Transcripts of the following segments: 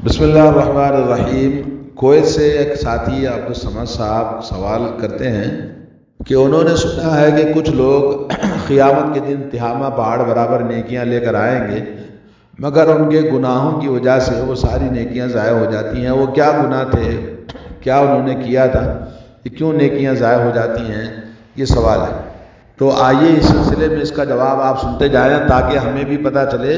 بسم اللہ الرحمن الرحیم۔ کویت سے ایک ساتھی عبدالصمد صاحب سوال کرتے ہیں کہ انہوں نے سنا ہے کہ کچھ لوگ قیامت کے دن تہامہ پہاڑ برابر نیکیاں لے کر آئیں گے، مگر ان کے گناہوں کی وجہ سے وہ ساری نیکیاں ضائع ہو جاتی ہیں۔ وہ کیا گناہ تھے، کیا انہوں نے کیا تھا کہ کیوں نیکیاں ضائع ہو جاتی ہیں، یہ سوال ہے۔ تو آئیے اس سلسلے میں اس کا جواب آپ سنتے جائیں تاکہ ہمیں بھی پتہ چلے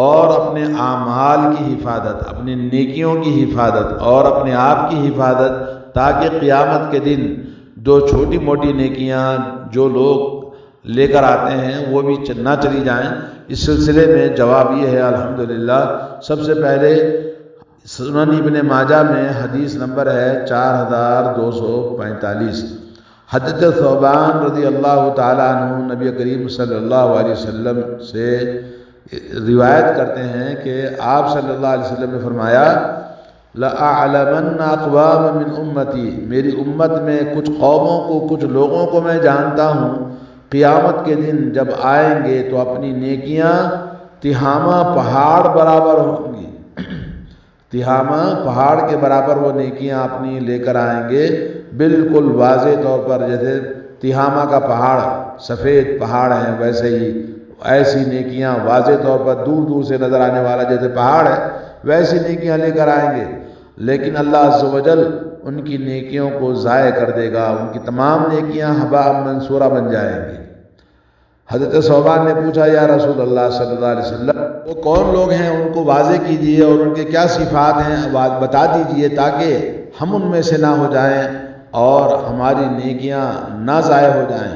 اور اپنے اعمال کی حفاظت، اپنی نیکیوں کی حفاظت اور اپنے آپ کی حفاظت، تاکہ قیامت کے دن جو چھوٹی موٹی نیکیاں جو لوگ لے کر آتے ہیں وہ بھی نہ چلی جائیں۔ اس سلسلے میں جواب یہ ہے الحمدللہ۔ سب سے پہلے سنن ابن ماجہ میں حدیث نمبر ہے 4245۔ حضرت ثوبان رضی اللہ تعالیٰ عنہ نبی کریم صلی اللہ علیہ وسلم سے روایت کرتے ہیں کہ آپ صلی اللہ علیہ وسلم نے فرمایا، لَأَعْلَمَنَّ أَقْوَامًا مِّنْ أُمَّتِي، میری امت میں کچھ قوموں کو، کچھ لوگوں کو میں جانتا ہوں، قیامت کے دن جب آئیں گے تو اپنی نیکیاں تہامہ پہاڑ برابر ہوں گی۔ تہامہ پہاڑ کے برابر وہ نیکیاں اپنی لے کر آئیں گے، بالکل واضح طور پر جیسے تہامہ کا پہاڑ سفید پہاڑ ہیں ویسے ہی ایسی نیکیاں واضح طور پر دور دور سے نظر آنے والا جیسے پہاڑ ہے ویسی نیکیاں لے کر آئیں گے، لیکن اللہ عز و جل ان کی نیکیوں کو ضائع کر دے گا، ان کی تمام نیکیاں ہباء منصورہ بن جائیں گی۔ حضرت ثوبان نے پوچھا، یا رسول اللہ صلی اللہ علیہ وسلم، وہ کون لوگ ہیں، ان کو واضح کیجئے اور ان کے کیا صفات ہیں بتا دیجئے تاکہ ہم ان میں سے نہ ہو جائیں اور ہماری نیکیاں نہ ضائع ہو جائیں۔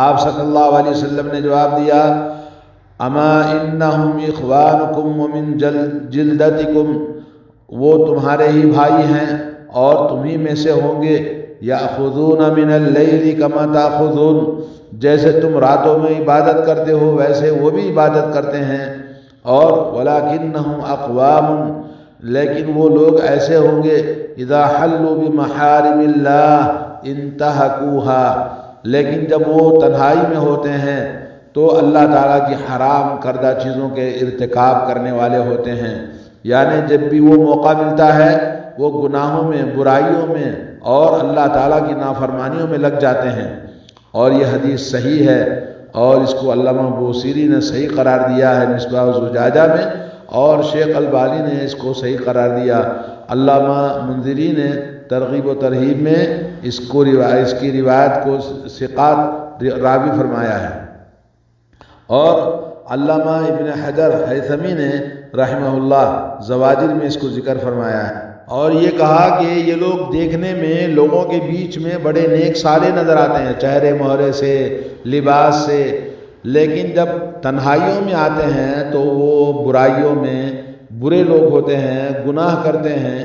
آپ صلی اللہ علیہ وسلم نے جواب دیا، اما انہم اخوانکم ومن جلدتکم، وہ تمہارے ہی بھائی ہیں اور تمہیں میں سے ہوں گے، یاخذون من اللیل کما تاخذون، جیسے تم راتوں میں عبادت کرتے ہو ویسے وہ بھی عبادت کرتے ہیں، اور ولکنہم اقوام، لیکن وہ لوگ ایسے ہوں گے، اذا حلوا بمحارم اللہ انتہکوها، لیکن جب وہ تنہائی میں ہوتے ہیں تو اللہ تعالیٰ کی حرام کردہ چیزوں کے ارتکاب کرنے والے ہوتے ہیں، یعنی جب بھی وہ موقع ملتا ہے وہ گناہوں میں، برائیوں میں اور اللہ تعالیٰ کی نافرمانیوں میں لگ جاتے ہیں۔ اور یہ حدیث صحیح ہے اور اس کو علامہ بوصیری نے صحیح قرار دیا ہے مصباح الزجاجہ میں، اور شیخ البانی نے اس کو صحیح قرار دیا۔ علامہ منذری نے ترغیب و ترہیب میں اس کی روایت کو ثقات راوی فرمایا ہے، اور علامہ ابن حجر ہیثمی نے رحمہ اللہ زواجر میں اس کو ذکر فرمایا ہے، اور یہ کہا کہ یہ لوگ دیکھنے میں لوگوں کے بیچ میں بڑے نیک صالح نظر آتے ہیں، چہرے مہرے سے، لباس سے، لیکن جب تنہائیوں میں آتے ہیں تو وہ برائیوں میں برے لوگ ہوتے ہیں، گناہ کرتے ہیں،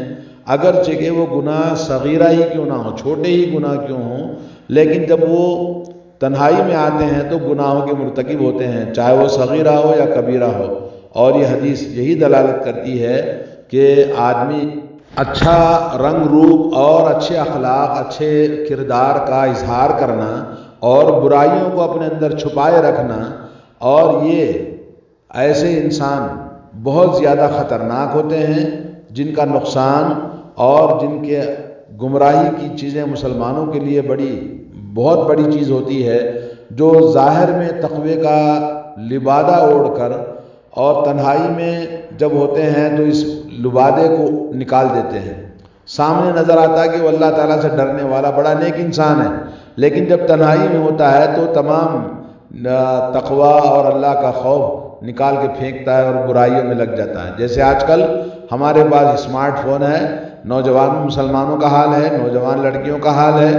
اگرچہ کہ وہ گناہ صغیرہ ہی کیوں نہ ہو، چھوٹے ہی گناہ کیوں ہوں، لیکن جب وہ تنہائی میں آتے ہیں تو گناہوں کے مرتکب ہوتے ہیں، چاہے وہ صغیرہ ہو یا کبیرہ ہو۔ اور یہ حدیث یہی دلالت کرتی ہے کہ آدمی اچھا رنگ روپ اور اچھے اخلاق، اچھے کردار کا اظہار کرنا اور برائیوں کو اپنے اندر چھپائے رکھنا، اور یہ ایسے انسان بہت زیادہ خطرناک ہوتے ہیں جن کا نقصان اور جن کے گمراہی کی چیزیں مسلمانوں کے لیے بہت بڑی چیز ہوتی ہے، جو ظاہر میں تقوی کا لبادہ اوڑھ کر اور تنہائی میں جب ہوتے ہیں تو اس لبادے کو نکال دیتے ہیں، سامنے نظر آتا ہے کہ وہ اللہ تعالیٰ سے ڈرنے والا بڑا نیک انسان ہے، لیکن جب تنہائی میں ہوتا ہے تو تمام تقوی اور اللہ کا خوف نکال کے پھینکتا ہے اور برائیوں میں لگ جاتا ہے۔ جیسے آج کل ہمارے پاس اسمارٹ فون ہے، نوجوان مسلمانوں کا حال ہے، نوجوان لڑکیوں کا حال ہے،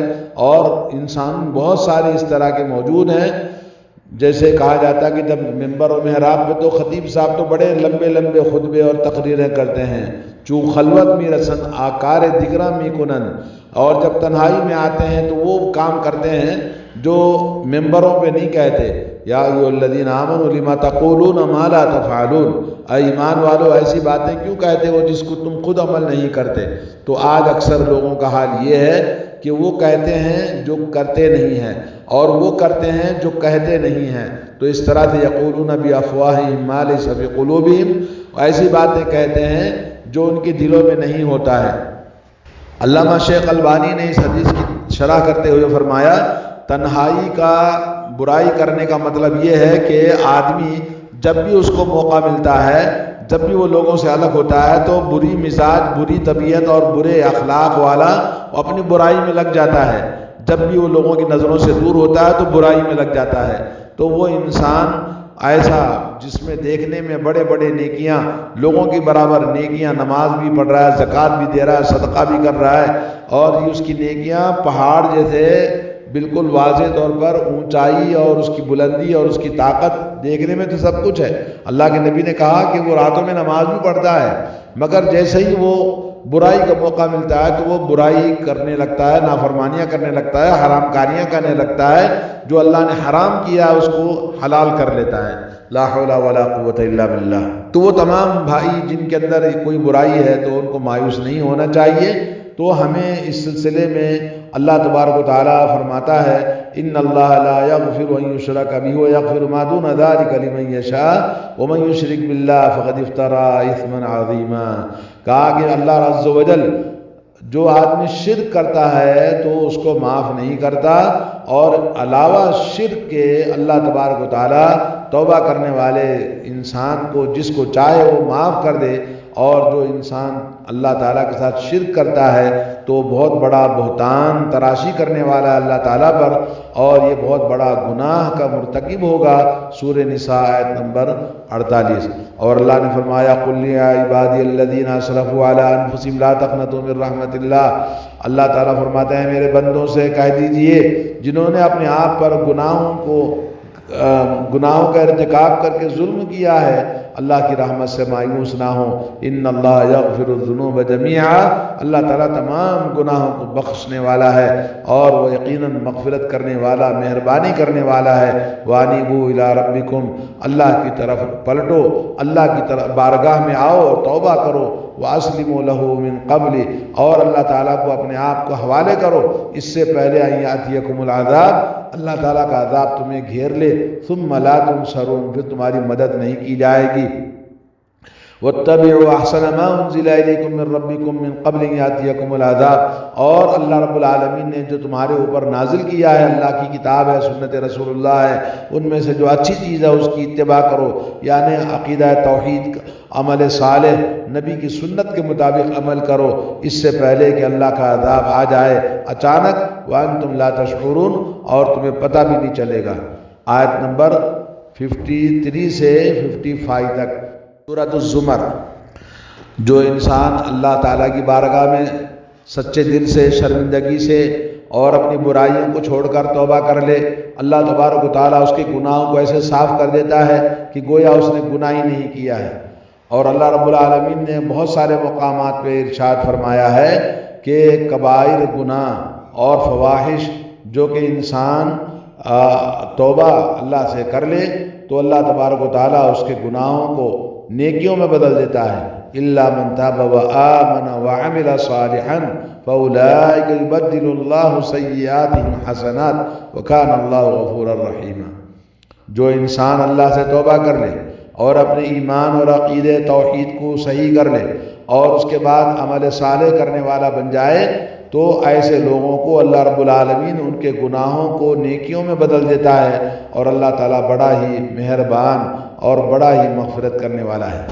اور انسان بہت سارے اس طرح کے موجود ہیں۔ جیسے کہا جاتا ہے کہ جب ممبر و محراب پہ تو خطیب صاحب تو بڑے لمبے لمبے خطبے اور تقریریں کرتے ہیں، چوں خلوت می رسن آکار دگرہ می کنن، اور جب تنہائی میں آتے ہیں تو وہ کام کرتے ہیں جو ممبروں پہ نہیں کہتے، یا ایھا الذین آمنوا لما تقولون ما لا تفعلون، اے ایمان والو ایسی باتیں کیوں کہتے ہو جس کو تم خود عمل نہیں کرتے۔ تو آج اکثر لوگوں کا حال یہ ہے کہ وہ کہتے ہیں جو کرتے نہیں ہیں، اور وہ کرتے ہیں جو کہتے نہیں ہیں، تو اس طرح سے یقولون بافواہہم ما لیس فی قلوبہم، ایسی باتیں کہتے ہیں جو ان کے دلوں میں نہیں ہوتا ہے۔ علامہ شیخ البانی نے اس حدیث کی شرح کرتے ہوئے فرمایا تنہائی کا برائی کرنے کا مطلب یہ ہے کہ آدمی جب بھی اس کو موقع ملتا ہے، جب بھی وہ لوگوں سے الگ ہوتا ہے تو بری مزاج، بری طبیعت اور برے اخلاق والا اپنی برائی میں لگ جاتا ہے۔ جب بھی وہ لوگوں کی نظروں سے دور ہوتا ہے تو برائی میں لگ جاتا ہے۔ تو وہ انسان ایسا جس میں دیکھنے میں بڑے بڑے نیکیاں، لوگوں کی برابر نیکیاں، نماز بھی پڑھ رہا ہے، زکوٰۃ بھی دے رہا ہے، صدقہ بھی کر رہا ہے، اور اس کی نیکیاں پہاڑ جیسے بالکل واضح طور پر اونچائی اور اس کی بلندی اور اس کی طاقت دیکھنے میں تو سب کچھ ہے۔ اللہ کے نبی نے کہا کہ وہ راتوں میں نماز بھی پڑھتا ہے، مگر جیسے ہی وہ برائی کا موقع ملتا ہے تو وہ برائی کرنے لگتا ہے، نافرمانیاں کرنے لگتا ہے، حرام کاریاں کرنے لگتا ہے، جو اللہ نے حرام کیا اس کو حلال کر لیتا ہے۔ لا حول ولا قوت الا باللہ۔ تو وہ تمام بھائی جن کے اندر کوئی برائی ہے تو ان کو مایوس نہیں ہونا چاہیے۔ تو ہمیں اس سلسلے میں اللہ تبارک و تعالیٰ فرماتا ہے ان اللہ لا یغفر ان یشرک بہ ویغفر ما دون ذلک لمن یشاء ومن یشرک باللہ فقد افتری اثما عظیما۔ کہا کہ اللہ عز و جل جو آدمی شرک کرتا ہے تو اس کو معاف نہیں کرتا، اور علاوہ شرک کے اللہ تبارک و تعالیٰ توبہ کرنے والے انسان کو جس کو چاہے وہ معاف کر دے، اور جو انسان اللہ تعالیٰ کے ساتھ شرک کرتا ہے تو بہت بڑا بہتان تراشی کرنے والا ہے اللہ تعالیٰ پر، اور یہ بہت بڑا گناہ کا مرتکب ہوگا۔ سورہ نساء آیت نمبر 48۔ اور اللہ نے فرمایا قل یا عبادی الذین اسرفوا علی انفسہم لا تقنطوا من رحمت اللہ۔ اللہ تعالیٰ فرماتے ہیں میرے بندوں سے کہہ دیجئے جنہوں نے اپنے آپ پر گناہوں کا ارتکاب کر کے ظلم کیا ہے، اللہ کی رحمت سے مایوس نہ ہو۔ ان اللہ یغفر الذنوب جميعا، اللہ تعالیٰ تمام گناہوں کو بخشنے والا ہے، اور وہ یقیناً مغفرت کرنے والا، مہربانی کرنے والا ہے۔ وانیبوا الی ربکم، اللہ کی طرف پلٹو، اللہ کی طرف بارگاہ میں آؤ اور توبہ کرو۔ واسلموا لہ من قبل، اور اللہ تعالیٰ کو اپنے آپ کو حوالے کرو اس سے پہلے ان یاتیکم العذاب، اللہ تعالیٰ کا عذاب تمہیں گھیر لے، ثم لا تنصرون، پھر تمہاری مدد نہیں کی جائے گی۔ واتبعوا احسن ما انزل الیکم من ربکم من قبل ان یاتیکم العذاب، اور اللہ رب العالمین نے جو تمہارے اوپر نازل کیا ہے، اللہ کی کتاب ہے، سنت رسول اللہ ہے، ان میں سے جو اچھی چیز ہے اس کی اتباع کرو، یعنی عقیدہ توحید، عمل صالح، نبی کی سنت کے مطابق عمل کرو، اس سے پہلے کہ اللہ کا عذاب آ جائے اچانک، وانتم لا تشعرون، اور تمہیں پتہ بھی نہیں چلے گا۔ آیت نمبر 53 سے 55 تک سورۃ الزمر۔ جو انسان اللہ تعالیٰ کی بارگاہ میں سچے دل سے، شرمندگی سے اور اپنی برائیوں کو چھوڑ کر توبہ کر لے، اللہ تبارک و تعالیٰ اس کے گناہوں کو ایسے صاف کر دیتا ہے کہ گویا اس نے گناہ ہی نہیں کیا ہے۔ اور اللہ رب العالمین نے بہت سارے مقامات پہ ارشاد فرمایا ہے کہ کبائر گناہ اور فواحش جو کہ انسان توبہ اللہ سے کر لے تو اللہ تبارک و تعالیٰ اس کے گناہوں کو نیکیوں میں بدل دیتا ہے۔ الا من تاب وآمن وعمل صالحا فاولئک یبدل اللہ سیئاتہم حسنات وکان اللہ غفورا رحیما۔ جو انسان اللہ سے توبہ کر لے اور اپنے ایمان اور عقیدے توحید کو صحیح کر لے اور اس کے بعد عمل صالح کرنے والا بن جائے تو ایسے لوگوں کو اللہ رب العالمین ان کے گناہوں کو نیکیوں میں بدل دیتا ہے، اور اللہ تعالیٰ بڑا ہی مہربان اور بڑا ہی مغفرت کرنے والا ہے۔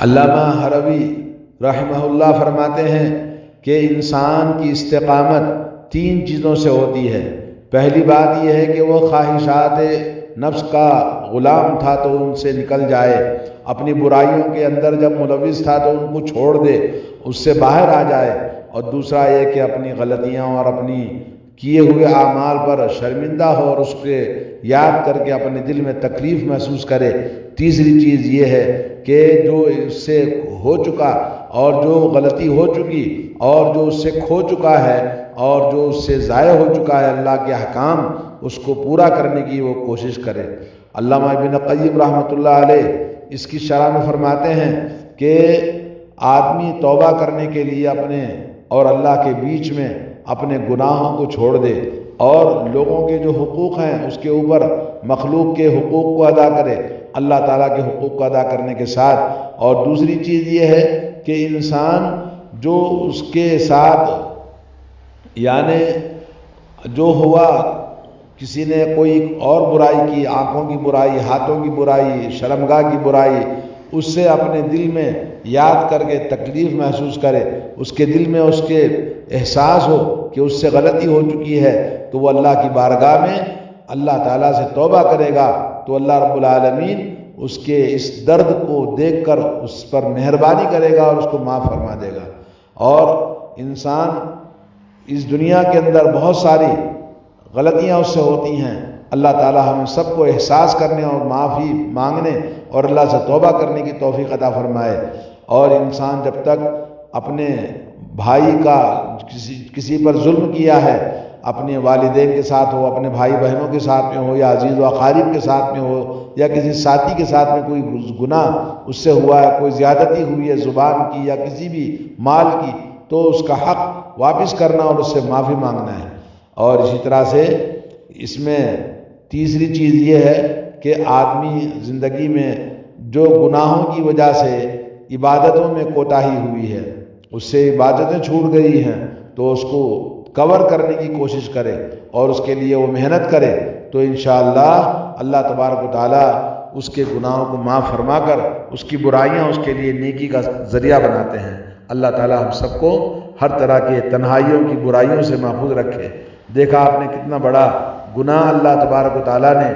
علامہ حروی رحمہ اللہ فرماتے ہیں کہ انسان کی استقامت 3 چیزوں سے ہوتی ہے۔ پہلی بات یہ ہے کہ وہ خواہشات نفس کا غلام تھا تو ان سے نکل جائے، اپنی برائیوں کے اندر جب ملوث تھا تو ان کو چھوڑ دے، اس سے باہر آ جائے۔ اور دوسرا یہ کہ اپنی غلطیاں اور اپنی کیے ہوئے اعمال پر شرمندہ ہو اور اس کے یاد کر کے اپنے دل میں تکلیف محسوس کرے۔ تیسری چیز یہ ہے کہ جو اس سے ہو چکا اور جو غلطی ہو چکی اور جو اس سے کھو چکا ہے اور جو اس سے ضائع ہو چکا ہے اللہ کے احکام، اس کو پورا کرنے کی وہ کوشش کرے۔ علامہ ابن قیم رحمۃ اللہ علیہ اس کی شرح میں فرماتے ہیں کہ آدمی توبہ کرنے کے لیے اپنے اور اللہ کے بیچ میں اپنے گناہوں کو چھوڑ دے اور لوگوں کے جو حقوق ہیں اس کے اوپر مخلوق کے حقوق کو ادا کرے، اللہ تعالیٰ کے حقوق کو ادا کرنے کے ساتھ۔ اور دوسری چیز یہ ہے کہ انسان جو اس کے ساتھ یعنی جو ہوا، کسی نے کوئی اور برائی کی، آنکھوں کی برائی، ہاتھوں کی برائی، شرمگاہ کی برائی، اس سے اپنے دل میں یاد کر کے تکلیف محسوس کرے، اس کے دل میں اس کے احساس ہو کہ اس سے غلطی ہو چکی ہے، تو وہ اللہ کی بارگاہ میں اللہ تعالیٰ سے توبہ کرے گا تو اللہ رب العالمین اس کے اس درد کو دیکھ کر اس پر مہربانی کرے گا اور اس کو معاف فرما دے گا۔ اور انسان اس دنیا کے اندر بہت ساری غلطیاں اس سے ہوتی ہیں، اللہ تعالیٰ ہم سب کو احساس کرنے اور معافی مانگنے اور اللہ سے توبہ کرنے کی توفیق عطا فرمائے۔ اور انسان جب تک اپنے بھائی کا کسی پر ظلم کیا ہے، اپنے والدین کے ساتھ ہو، اپنے بھائی بہنوں کے ساتھ میں ہو، یا عزیز و اقارب کے ساتھ میں ہو، یا کسی ساتھی کے ساتھ میں کوئی گناہ اس سے ہوا ہے، کوئی زیادتی ہوئی ہے زبان کی یا کسی بھی مال کی، تو اس کا حق واپس کرنا اور اس سے معافی مانگنا ہے۔ اور اسی طرح سے اس میں تیسری چیز یہ ہے کہ آدمی زندگی میں جو گناہوں کی وجہ سے عبادتوں میں کوتاہی ہوئی ہے، اس سے عبادتیں چھوٹ گئی ہیں، تو اس کو کور کرنے کی کوشش کرے اور اس کے لیے وہ محنت کرے، تو انشاءاللہ اللہ تبارک و تعالیٰ اس کے گناہوں کو معاف فرما کر اس کی برائیاں اس کے لیے نیکی کا ذریعہ بناتے ہیں۔ اللہ تعالیٰ ہم سب کو ہر طرح کے تنہائیوں کی برائیوں سے محفوظ رکھے۔ دیکھا آپ نے کتنا بڑا گناہ اللہ تبارک و تعالیٰ نے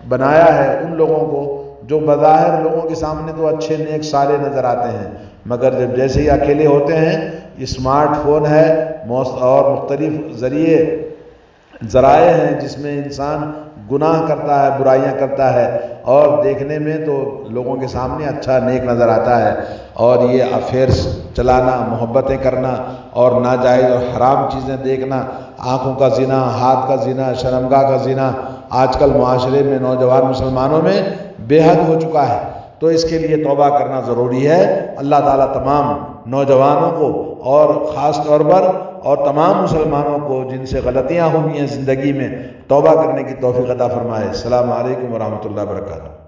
بنایا ہے ان لوگوں کو جو بظاہر لوگوں کے سامنے تو اچھے نیک سارے نظر آتے ہیں، مگر جب جیسے ہی اکیلے ہوتے ہیں، اسمارٹ فون ہے اور مختلف ذرائع ہیں جس میں انسان گناہ کرتا ہے، برائیاں کرتا ہے، اور دیکھنے میں تو لوگوں کے سامنے اچھا نیک نظر آتا ہے۔ اور یہ افیئرس چلانا، محبتیں کرنا اور ناجائز اور حرام چیزیں دیکھنا، آنکھوں کا زنا، ہاتھ کا زنا، شرمگاہ کا زنا آج کل معاشرے میں نوجوان مسلمانوں میں بے حد ہو چکا ہے، تو اس کے لیے توبہ کرنا ضروری ہے۔ اللہ تعالیٰ تمام نوجوانوں کو اور خاص طور پر اور تمام مسلمانوں کو جن سے غلطیاں ہوئی ہیں زندگی میں توبہ کرنے کی توفیق عطا فرمائے۔ السلام علیکم ورحمۃ اللہ وبرکاتہ۔